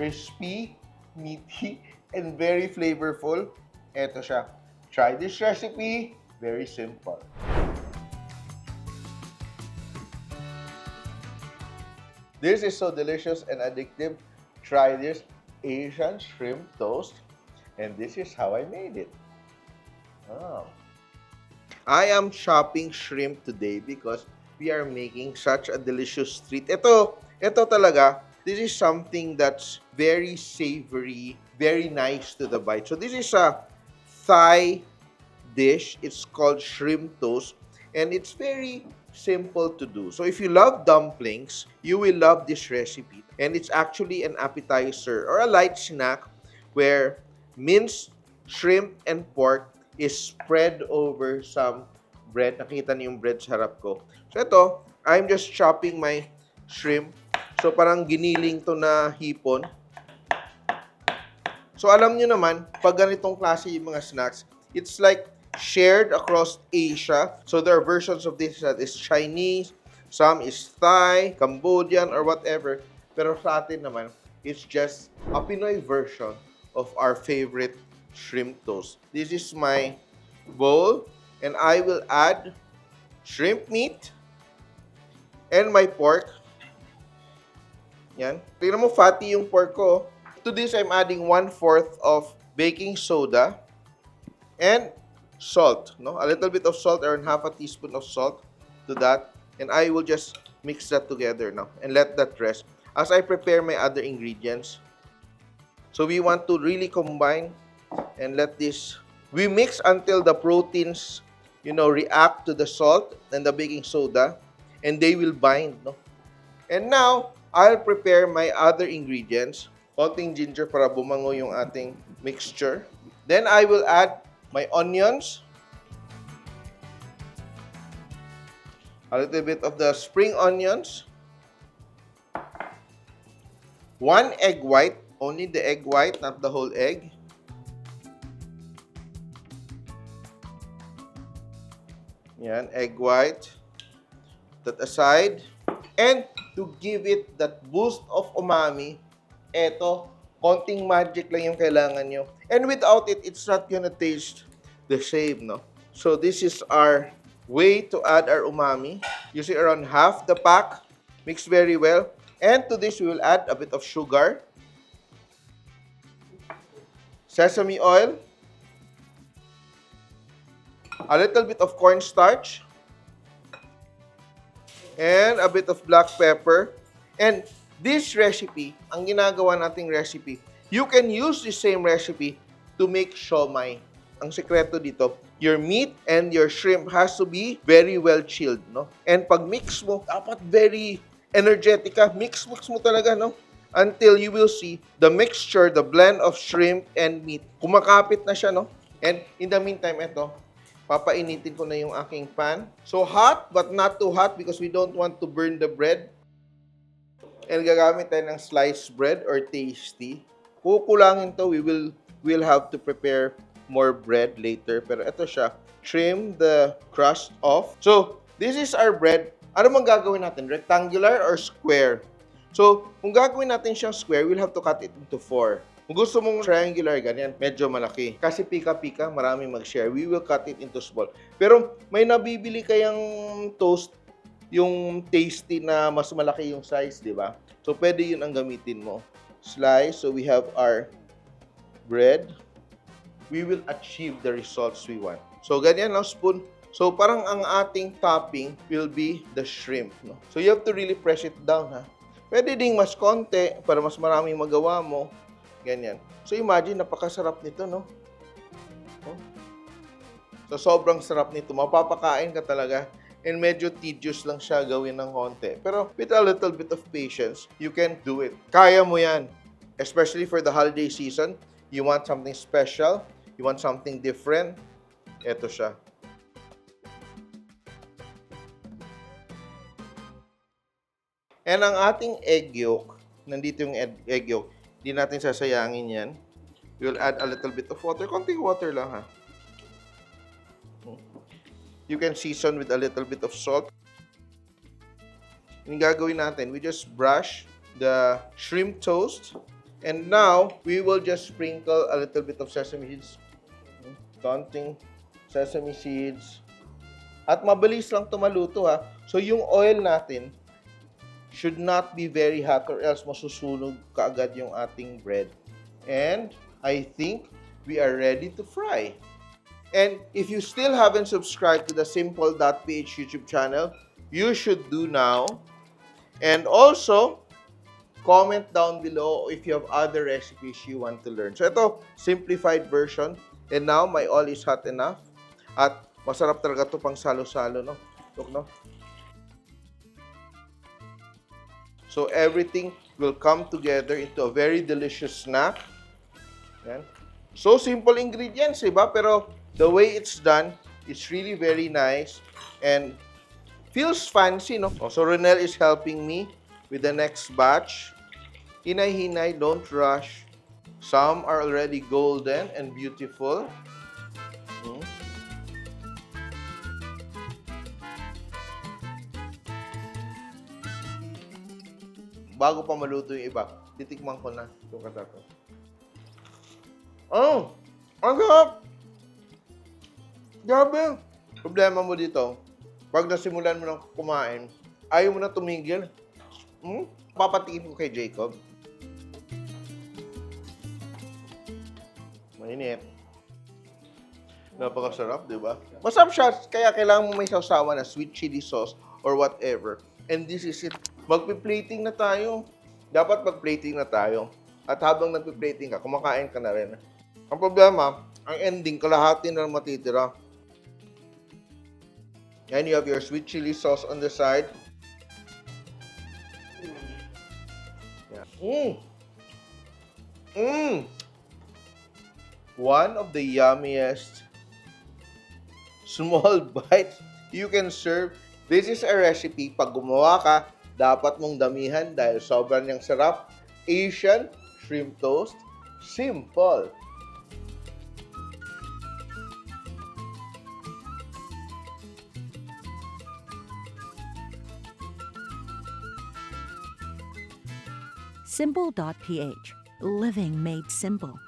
crispy, meaty, and very flavorful. Ito siya. Try this recipe. Very simple. This is so delicious and addictive. Try this Asian shrimp toast. And this is how I made it. Oh. I am chopping shrimp today because we are making such a delicious treat. Ito talaga, this is something that's very savory, very nice to the bite. So this is a Thai dish. It's called shrimp toast, and it's very simple to do. So if you love dumplings, you will love this recipe. And it's actually an appetizer or a light snack where minced shrimp and pork is spread over some bread. Nakita niyo yung bread sa harap ko. So ito, I'm just chopping my shrimp. So parang giniling to na hipon. So alam niyo naman, pag ganitong klase yung mga snacks, it's like shared across Asia. So there are versions of this that is Chinese, some is Thai, Cambodian, or whatever. Pero sa atin naman, it's just a Pinoy version of our favorite shrimp toast. This is my bowl, and I will add shrimp meat and my pork. Yan. Tingnan mo, fatty yung pork ko. To this, I'm adding 1/4 of baking soda and salt. No? A little bit of salt, or half a teaspoon of salt to that. And I will just mix that together now and let that rest as I prepare my other ingredients. So we want to really combine and let this, we mix until the proteins, react to the salt and the baking soda, and they will bind, no? And now, I'll prepare my other ingredients. Konting ginger para bumango yung ating mixture. Then I will add my onions, a little bit of the spring onions, 1 egg white, only the egg white, not the whole egg. Yan, egg white. That aside. And to give it that boost of umami, eto, konting magic lang yung kailangan nyo. And without it, it's not gonna taste the same, no? So this is our way to add our umami. Using around half the pack. Mix very well. And to this, we will add a bit of sugar, sesame oil, a little bit of cornstarch, and a bit of black pepper. And this recipe, ang ginagawa nating recipe, you can use the same recipe to make siomai. Ang sekreto dito, your meat and your shrimp has to be very well chilled, no? And pag mix mo, dapat very energetic ka. Mix mo talaga, no? Until you will see the mixture, the blend of shrimp and meat. Kumakapit na siya, no? And in the meantime, ito, papainitin ko na yung aking pan. So hot, but not too hot because we don't want to burn the bread. And gagamit tayo ng sliced bread or tasty. Kukulangin to, we'll have to prepare more bread later. Pero ito siya, trim the crust off. So, this is our bread. Ano mang gagawin natin? Rectangular or square? So, kung gagawin natin siyang square, we'll have to cut it into 4. Kung gusto mong triangular, ganyan, medyo malaki. Kasi pika-pika, marami mag-share. We will cut it into small. Pero may nabibili kayang toast, yung tasty na mas malaki yung size, di ba? So, pwede yun ang gamitin mo. Slice. So, we have our bread. We will achieve the results we want. So, ganyan lang, spoon. So, parang ang ating topping will be the shrimp, no? So, you have to really press it down, ha? Pwede ding mas konti para mas maraming magawa mo. Ganyan. So, imagine, napakasarap nito, no? Oh. So, sobrang sarap nito. Mapapakain ka talaga. And medyo tedious lang siya gawin ng konti. Pero, with a little bit of patience, you can do it. Kaya mo yan. Especially for the holiday season. You want something special. You want something different. Ito siya. And ang ating egg yolk, nandito yung egg yolk, hindi natin sasayangin yan. We'll add a little bit of water. Konting water lang, ha. You can season with a little bit of salt. Yung gagawin natin, we just brush the shrimp toast And now, we will just sprinkle a little bit of sesame seeds. Counting sesame seeds. At mabilis lang ito maluto ha. So yung oil natin should not be very hot or else masusunog kaagad yung ating bread. And I think we are ready to fry. And if you still haven't subscribed to the Simple.ph YouTube channel, you should do now. And also, comment down below if you have other recipes you want to learn. So ito, simplified version. And now, my oil is hot enough. At masarap talaga ito pang salo-salo, no? Look, no? So everything will come together into a very delicious snack. Yan. So simple ingredients, diba? Pero the way it's done, it's really very nice and feels fancy, no? So Ronel is helping me with the next batch. Hinay-hinay, don't rush. Some are already golden and beautiful. Bago pa maluto yung iba, titikman ko na itong katato. Oh! Ang sarap! Grabe! Problema mo dito, pag nasimulan mo ng kumain, ayaw mo na tumigil. Papatiin ko kay Jacob. Mainit. Napakasarap, di ba? Masarap siya, kaya kailangan mo may sausawan na sweet chili sauce or whatever. And this is it. Magpi-plating na tayo. Dapat mag-plating na tayo. At habang nagpi-plating ka, kumakain ka na rin. Ang problema, ang ending, kalahati na matitira. And you have your sweet chili sauce on the side. Yeah. One of the yummiest small bites you can serve. This is a recipe. Pag gumawa ka, dapat mong damihan dahil sobrang niyang sarap. Asian shrimp toast. Simple. Simple.ph. Living made simple.